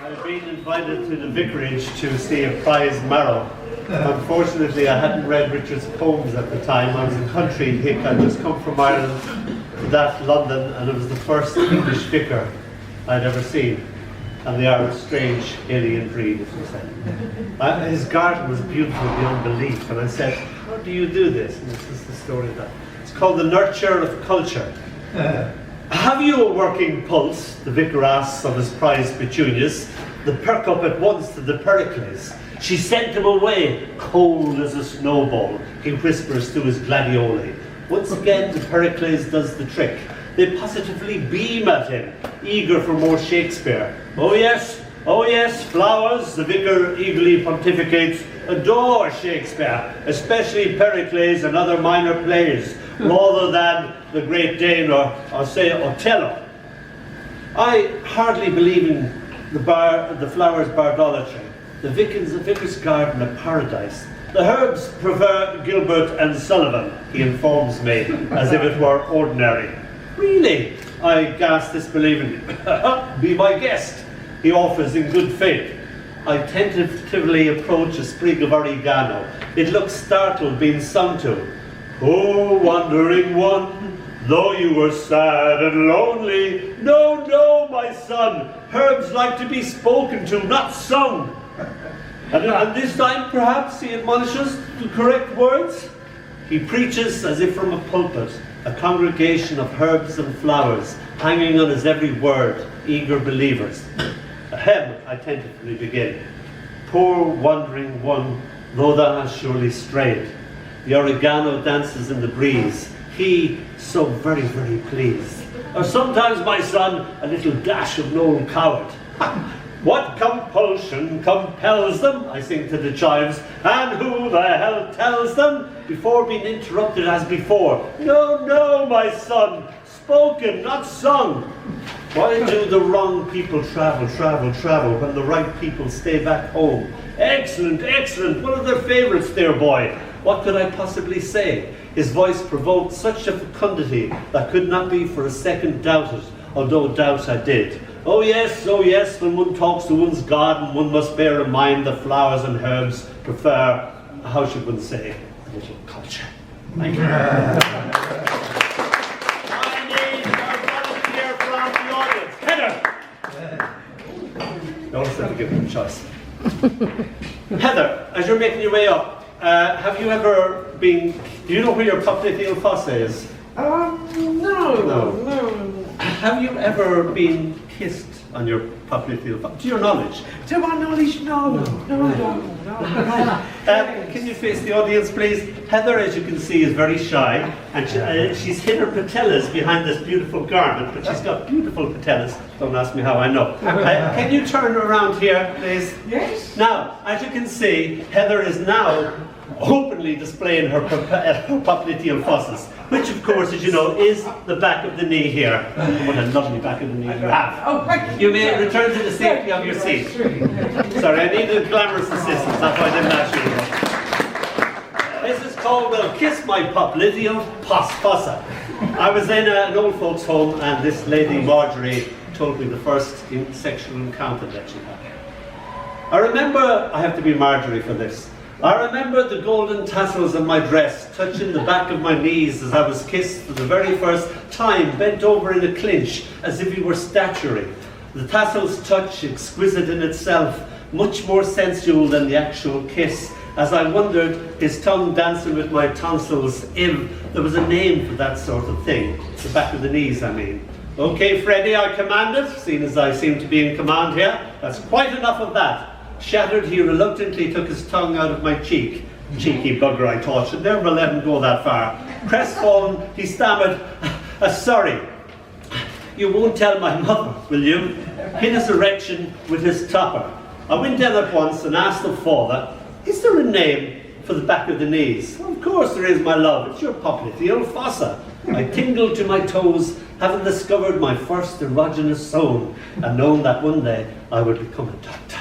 I've been invited to the vicarage to see a prize marrow. Unfortunately, I hadn't read Richard's poems at the time. I was a country hick. I'd just come from Ireland to that London, and it was the first English vicar I'd ever seen. And they are a strange alien breed, as you said. His garden was beautiful beyond belief, and I said, how do you do this? And this is the story of that. It's called the nurture of culture. Have you a working pulse? The vicar asks of his prized petunias. The perk up at once to the Pericles. She sent him away, cold as a snowball, he whispers to his gladioli. Once again, the Pericles does the trick. They positively beam at him, eager for more Shakespeare. Oh yes, flowers, the vicar eagerly pontificates, adore Shakespeare, especially Pericles and other minor plays, rather than the Great Dane or say Othello. I hardly believe in the flowers' bardolatry. The vicar's garden a paradise. The herbs prefer Gilbert and Sullivan, he informs me, as if it were ordinary. Really? I gasp disbelievingly. Be my guest, he offers in good faith. I tentatively approach a sprig of oregano. It looks startled, being sung to. Oh, wandering one, though you were sad and lonely, no, my son, herbs like to be spoken to, not sung. And this time, perhaps, he admonishes the correct words. He preaches as if from a pulpit, a congregation of herbs and flowers, hanging on his every word, eager believers. Ahem, I tentatively begin. Poor wandering one, though thou hast surely strayed. The oregano dances in the breeze, he so very, very pleased. Or sometimes, my son, a little dash of nall coward. What compulsion compels them, I sing to the chives, and who the hell tells them, before being interrupted as before. No, my son, spoken, not sung. Why do the wrong people travel, when the right people stay back home? Excellent, one of their favourites, dear boy. What could I possibly say? His voice provoked such a fecundity that could not be for a second doubted, although doubt I did. Oh yes, when one talks to one's garden, one must bear in mind that flowers and herbs prefer, how should one say, a little culture. Thank you. I need a volunteer from the audience. Heather! Notice that I give them a choice. Heather, as you're making your way up, have you ever been, do you know where your Popliteal Fossa is? No. Have you ever been kissed on your Popliteal Fossa? To your knowledge? To my knowledge, no. Can you face the audience, please? Heather, as you can see, is very shy, and she's hid her patellas behind this beautiful garment, but she's got beautiful patellas. Don't ask me how I know. Can you turn around here, please? Yes. Now, as you can see, Heather is now openly displaying her Popliteal Fossas, which of course, as you know, is the back of the knee here. What a lovely back of the knee you have. Oh, thank you. You may return to the safety of your seat. Sorry, I needed glamorous assistance, that's why I didn't ask you. This is called Kiss My Popliteal Fossa. I was in an old folks' home, and this lady, Marjorie, told me the first sexual encounter that she had. I remember, I have to be Marjorie for this. I remember the golden tassels of my dress touching the back of my knees as I was kissed for the very first time, bent over in a clinch as if he were statuary. The tassels' touch, exquisite in itself, much more sensual than the actual kiss, as I wondered, his tongue dancing with my tonsils, if there was a name for that sort of thing. The back of the knees, I mean. Okay, Freddie, I commanded, seeing as I seem to be in command here. That's quite enough of that. Shattered, he reluctantly took his tongue out of my cheek. Cheeky bugger, I thought, should never let him go that far. Crestfallen, he stammered, sorry. You won't tell my mother, will you? Hit his erection with his topper. I went down at once and asked the father, is there a name for the back of the knees? Of course there is, my love. It's your Popliteal Fossa. I tingled to my toes, having discovered my first erogenous zone, and known that one day I would become a doctor.